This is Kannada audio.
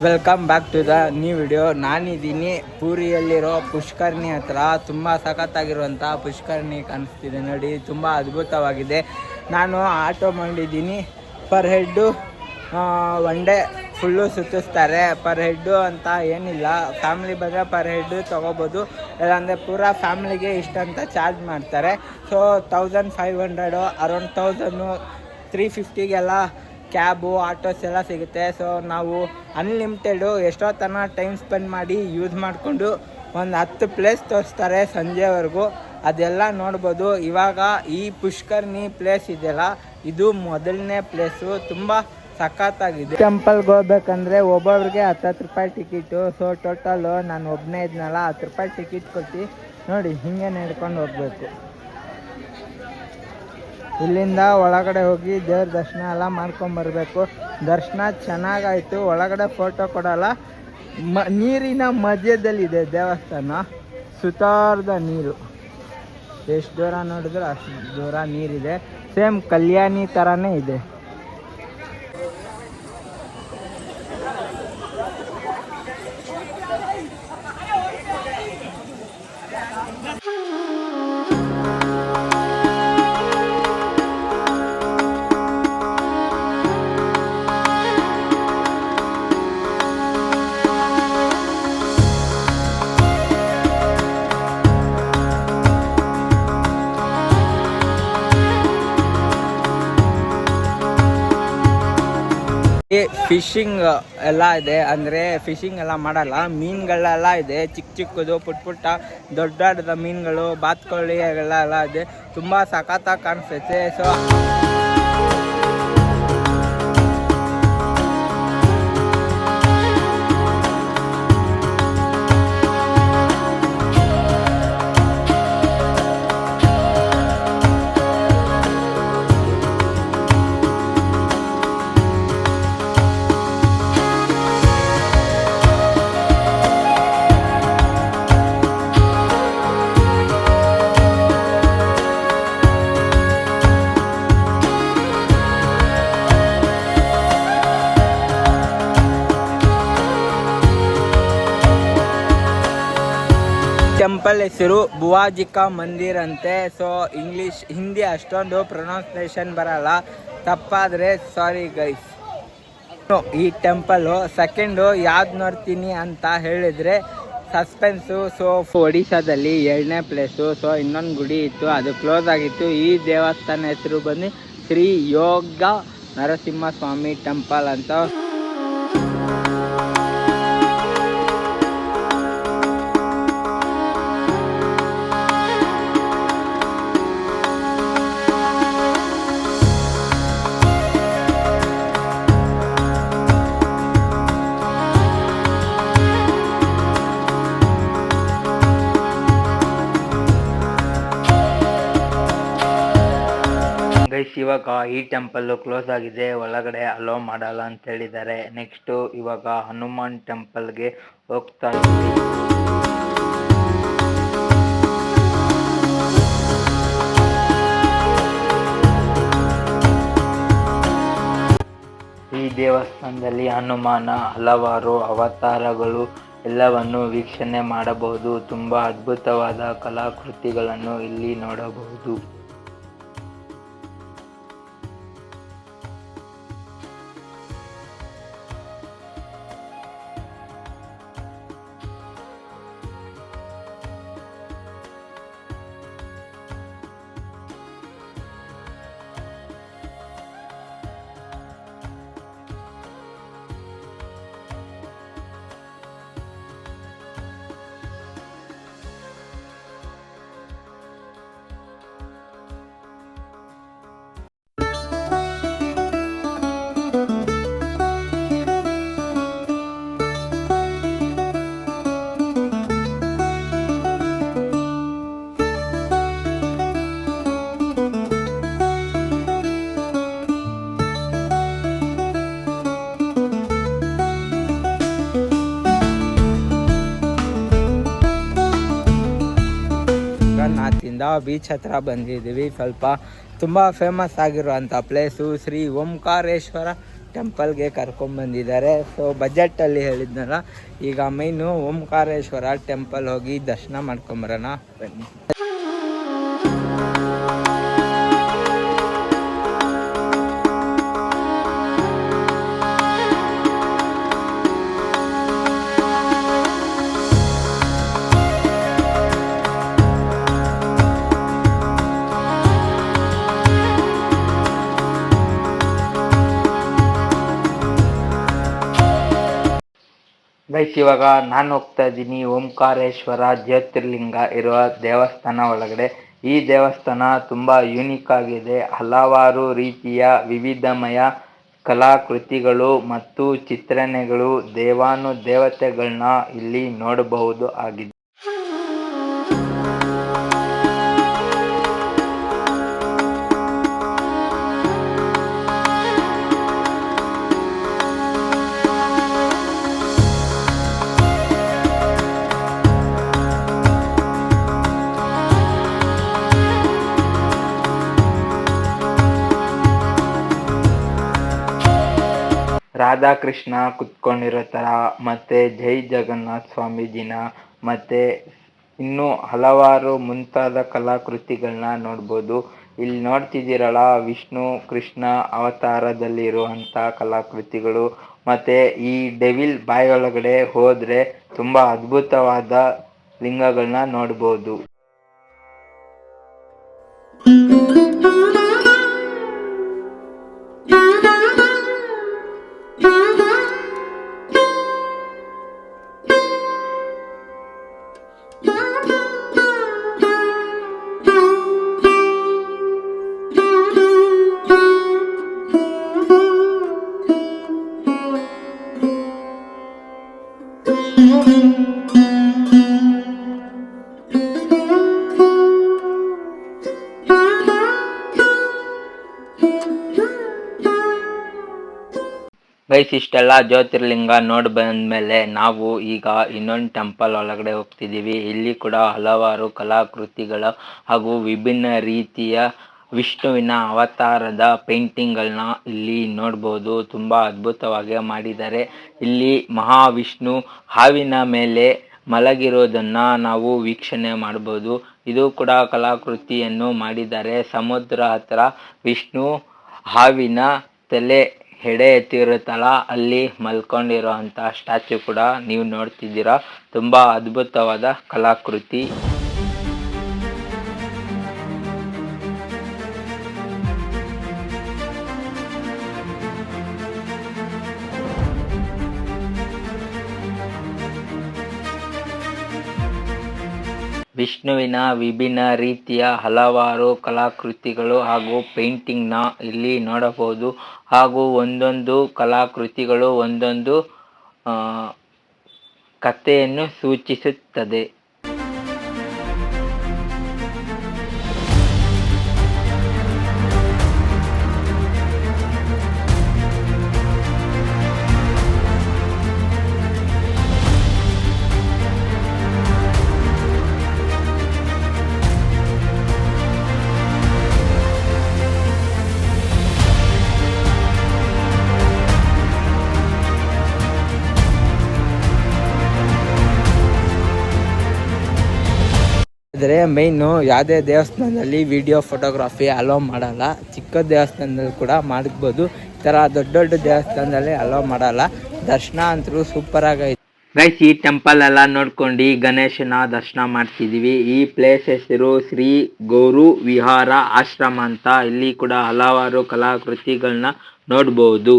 Welcome back to the new video. ನಾನಿದ್ದೀನಿ ಪೂರಿಯಲ್ಲಿರೋ ಪುಷ್ಕರ್ಣಿ ಹತ್ರ. ತುಂಬ ಸಖತ್ತಾಗಿರುವಂಥ ಪುಷ್ಕರ್ಣಿ ಕಾಣಿಸ್ತಿದೆ ನೋಡಿ, ತುಂಬ ಅದ್ಭುತವಾಗಿದೆ. ನಾನು ಆಟೋ ಮಾಡಿದ್ದೀನಿ. Per head one day full ಸುತ್ತಿಸ್ತಾರೆ. ಪರ್ ಹೆಡ್ಡು ಅಂತ ಏನಿಲ್ಲ, ಫ್ಯಾಮ್ಲಿ ಬಂದರೆ ಪರ್ ಹೆಡ್ಡು ತೊಗೋಬೋದು, ಇಲ್ಲಾಂದರೆ ಪೂರಾ ಫ್ಯಾಮ್ಲಿಗೆ ಇಷ್ಟಂತ ಚಾರ್ಜ್ ಮಾಡ್ತಾರೆ. ಸೊ 1500 ಅರೌಂಡ್ 1350 ಕ್ಯಾಬು ಆಟೋಸ್ ಎಲ್ಲ ಸಿಗುತ್ತೆ. ಸೊ ನಾವು ಅನ್ಲಿಮಿಟೆಡು ಎಷ್ಟೊತ್ತನ ಟೈಮ್ ಸ್ಪೆಂಡ್ ಮಾಡಿ ಯೂಸ್ ಮಾಡಿಕೊಂಡು ಒಂದು 10 ಪ್ಲೇಸ್ ತೋರಿಸ್ತಾರೆ ಸಂಜೆವರೆಗೂ, ಅದೆಲ್ಲ ನೋಡ್ಬೋದು. ಇವಾಗ ಈ ಪುಷ್ಕರ್ಣಿ ಪ್ಲೇಸ್ ಇದೆಯಲ್ಲ, ಇದು ಮೊದಲನೇ ಪ್ಲೇಸು, ತುಂಬ ಸಖತ್ತಾಗಿದೆ. ಟೆಂಪಲ್ಗೆ ಹೋಗ್ಬೇಕಂದ್ರೆ ಒಬ್ಬೊಬ್ರಿಗೆ 10 ರೂಪಾಯಿ ಟಿಕೆಟು. ಸೊ ಟೋಟಲು ನಾನು ಒಬ್ಬನೇ ಇದ್ನಲ್ಲ, 10 ರೂಪಾಯಿ ಟಿಕೆಟ್ ಕೊಟ್ಟು ನೋಡಿ ಹಿಂಗೆ ನಡ್ಕೊಂಡು ಹೋಗ್ಬೇಕು. ಇಲ್ಲಿಂದ ಒಳಗಡೆ ಹೋಗಿ ದೇವ್ರ ದರ್ಶನ ಎಲ್ಲ ಮಾಡ್ಕೊಂಬರ್ಬೇಕು. ದರ್ಶನ ಚೆನ್ನಾಗಾಯಿತು. ಒಳಗಡೆ ಫೋಟೋ ಕೊಡಲ್ಲ, ನೀರಿನ ಮಧ್ಯದಲ್ಲಿದೆ ದೇವಸ್ಥಾನ, ಸುತ್ತಾರ್ದ ನೀರು, ಎಷ್ಟು ದೂರ ನೋಡಿದ್ರು ಅಷ್ಟು ದೂರ ನೀರಿದೆ. ಸೇಮ್ ಕಲ್ಯಾಣಿ ಥರನೇ ಇದೆ. ಫಿಶಿಂಗ್ ಎಲ್ಲ ಇದೆ, ಅಂದರೆ ಫಿಶಿಂಗ್ ಎಲ್ಲ ಮಾಡಲ್ಲ, ಮೀನುಗಳೆಲ್ಲ ಇದೆ, ಚಿಕ್ಕದು ಪುಟ್ಟ ದೊಡ್ಡ ಮೀನುಗಳು, ಬಾತ್ಕೋಳಿ ಎಲ್ಲ ಇದೆ. ತುಂಬ ಸಖತ್ತಾಗಿ ಕಾಣಿಸ್ತೈತೆ. ಸೊ ಟೆಂಪಲ್ ಹೆಸರು ಬುವಾಜಿಕಾ ಮಂದಿರ್ ಅಂತೆ. ಸೊ ಹಿಂದಿ ಅಷ್ಟೊಂದು ಪ್ರೊನೌನ್ಸಿಯೇಷನ್ ಬರಲ್ಲ, ತಪ್ಪಾದರೆ ಸಾರಿ ಗೈಸ್. ಈ ಟೆಂಪಲ್ಲು ಸೆಕೆಂಡು ಯಾವ್ದು ನೋಡ್ತೀನಿ ಅಂತ ಹೇಳಿದರೆ ಸಸ್ಪೆನ್ಸು. ಸೊ ಒಡಿಶಾದಲ್ಲಿ 2ನೇ ಪ್ಲೇಸು. ಸೊ ಇನ್ನೊಂದು ಗುಡಿ ಇತ್ತು, ಅದು ಕ್ಲೋಸ್ ಆಗಿತ್ತು. ಈ ದೇವಸ್ಥಾನ ಹೆಸರು ಬಂದು ಶ್ರೀ ಯೋಗ ನರಸಿಂಹಸ್ವಾಮಿ ಟೆಂಪಲ್ ಅಂತ. ಇವಾಗ ಈ ಟೆಂಪಲ್ಲು ಕ್ಲೋಸ್ ಆಗಿದೆ, ಒಳಗಡೆ ಅಲೋ ಮಾಡಲ್ಲ ಅಂತ ಹೇಳಿದ್ದಾರೆ. ನೆಕ್ಸ್ಟು ಇವಾಗ ಹನುಮಾನ್ ಟೆಂಪಲ್ಗೆ ಹೋಗ್ತಾ ಇದ್ದೀವಿ. ಈ ದೇವಸ್ಥಾನದಲ್ಲಿ ಹನುಮಾನ ಹಲವಾರು ಅವತಾರಗಳು ಎಲ್ಲವನ್ನು ವೀಕ್ಷಣೆ ಮಾಡಬಹುದು. ತುಂಬ ಅದ್ಭುತವಾದ ಕಲಾಕೃತಿಗಳನ್ನು ಇಲ್ಲಿ ನೋಡಬಹುದು. ಜಗನ್ನಾಥಿಂದ ಬೀಚ್ ಹತ್ರ ಬಂದಿದ್ದೀವಿ. ಸ್ವಲ್ಪ ತುಂಬ ಫೇಮಸ್ ಆಗಿರುವಂಥ ಪ್ಲೇಸು ಶ್ರೀ ಓಂಕಾರೇಶ್ವರ ಟೆಂಪಲ್ಗೆ ಕರ್ಕೊಂಡ್ಬಂದಿದ್ದಾರೆ. ಸೊ ಬಜೆಟಲ್ಲಿ ಹೇಳಿದ್ನಲ್ಲ, ಈಗ ಮೈನು ಓಂಕಾರೇಶ್ವರ ಟೆಂಪಲ್ ಹೋಗಿ ದರ್ಶನ ಮಾಡ್ಕೊಂಬರೋಣ ಬನ್ನಿ. ಗೈಸ್, ಇವಾಗ ನಾನು ಹೋಗ್ತಾ ಇದ್ದೀನಿ ಓಂಕಾರೇಶ್ವರ ಜ್ಯೋತಿರ್ಲಿಂಗ ಇರುವ ದೇವಸ್ಥಾನ ಒಳಗಡೆ. ಈ ದೇವಸ್ಥಾನ ತುಂಬ ಯೂನಿಕ್ ಆಗಿದೆ. ಹಲವಾರು ರೀತಿಯ ವಿವಿಧಮಯ ಕಲಾಕೃತಿಗಳು ಮತ್ತು ಚಿತ್ರಣೆಗಳು, ದೇವತೆಗಳನ್ನ ಇಲ್ಲಿ ನೋಡಬಹುದು ಆಗಿದೆ. ರಾಧಾಕೃಷ್ಣ ಕುತ್ಕೊಂಡಿರೋ ಥರ, ಮತ್ತು ಜೈ ಜಗನ್ನಾಥ್ ಸ್ವಾಮೀಜಿನ, ಮತ್ತು ಇನ್ನೂ ಹಲವಾರು ಮುಂತಾದ ಕಲಾಕೃತಿಗಳನ್ನ ನೋಡ್ಬೋದು. ಇಲ್ಲಿ ನೋಡ್ತಿದ್ದೀರಲ್ಲ, ವಿಷ್ಣು ಕೃಷ್ಣ ಅವತಾರದಲ್ಲಿರುವಂಥ ಕಲಾಕೃತಿಗಳು. ಮತ್ತು ಈ ಡೆವಿಲ್ ಬಾಯೊಳಗಡೆ ಹೋದರೆ ತುಂಬ ಅದ್ಭುತವಾದ ಲಿಂಗಗಳನ್ನ ನೋಡ್ಬೋದು. ಗೈಸ್, ಇಷ್ಟೆಲ್ಲ ಜ್ಯೋತಿರ್ಲಿಂಗ ನೋಡಿ ಬಂದಮೇಲೆ ನಾವು ಈಗ ಇನ್ನೊಂದು ಟೆಂಪಲ್ ಒಳಗಡೆ ಹೋಗ್ತಿದ್ದೀವಿ. ಇಲ್ಲಿ ಕೂಡ ಹಲವಾರು ಕಲಾಕೃತಿಗಳು ಹಾಗೂ ವಿಭಿನ್ನ ರೀತಿಯ ವಿಷ್ಣುವಿನ ಅವತಾರದ ಪೇಂಟಿಂಗ್ಗಳನ್ನ ಇಲ್ಲಿ ನೋಡ್ಬೋದು. ತುಂಬ ಅದ್ಭುತವಾಗಿ ಮಾಡಿದ್ದಾರೆ. ಇಲ್ಲಿ ಮಹಾವಿಷ್ಣು ಹಾವಿನ ಮೇಲೆ ಮಲಗಿರೋದನ್ನು ನಾವು ವೀಕ್ಷಣೆ ಮಾಡ್ಬೋದು. ಇದು ಕೂಡ ಕಲಾಕೃತಿಯನ್ನು ಮಾಡಿದ್ದಾರೆ. ಸಮುದ್ರ ಹತ್ರ ವಿಷ್ಣು ಹಾವಿನ ತಲೆ ಹೆಡೆ ಎತ್ತಿರುತ್ತಲ್ಲ, ಅಲ್ಲಿ ಮಲ್ಕೊಂಡಿರೋ ಅಂಥ ಸ್ಟ್ಯಾಚ್ಯೂ ಕೂಡ ನೀವು ನೋಡ್ತಿದ್ದೀರಾ. ತುಂಬ ಅದ್ಭುತವಾದ ಕಲಾಕೃತಿ. ವಿಷ್ಣುವಿನ ವಿಭಿನ್ನ ರೀತಿಯ ಹಲವಾರು ಕಲಾಕೃತಿಗಳು ಹಾಗೂ ಪೇಂಟಿಂಗ್ನ ಇಲ್ಲಿ ನೋಡಬಹುದು. ಹಾಗೂ ಒಂದೊಂದು ಕಲಾಕೃತಿಗಳು ಒಂದೊಂದು ಕಥೆಯನ್ನು ಸೂಚಿಸುತ್ತದೆ. ಆದರೆ ಮೈನು ಯಾವುದೇ ದೇವಸ್ಥಾನದಲ್ಲಿ ವಿಡಿಯೋ ಫೋಟೋಗ್ರಫಿ ಅಲೋ ಮಾಡಲ್ಲ. ಚಿಕ್ಕ ದೇವಸ್ಥಾನದಲ್ಲಿ ಕೂಡ ಮಾಡ್ಬೋದು. ಈ ಥರ ದೊಡ್ಡ ದೊಡ್ಡ ದೇವಸ್ಥಾನದಲ್ಲಿ ಅಲೋ ಮಾಡಲ್ಲ. ದರ್ಶನ ಅಂತೂ ಸೂಪರ್ ಆಗೈತೆ. ಗೈಸ್, ಈ ಟೆಂಪಲ್ ಎಲ್ಲ ನೋಡ್ಕೊಂಡು ಗಣೇಶನ ದರ್ಶನ ಮಾಡ್ತಿದ್ದೀವಿ. ಈ ಪ್ಲೇಸ್ ಹೆಸರು ಶ್ರೀ ಗೌರು ವಿಹಾರ ಆಶ್ರಮ ಅಂತ. ಇಲ್ಲಿ ಕೂಡ ಹಲವಾರು ಕಲಾಕೃತಿಗಳನ್ನ ನೋಡ್ಬೋದು.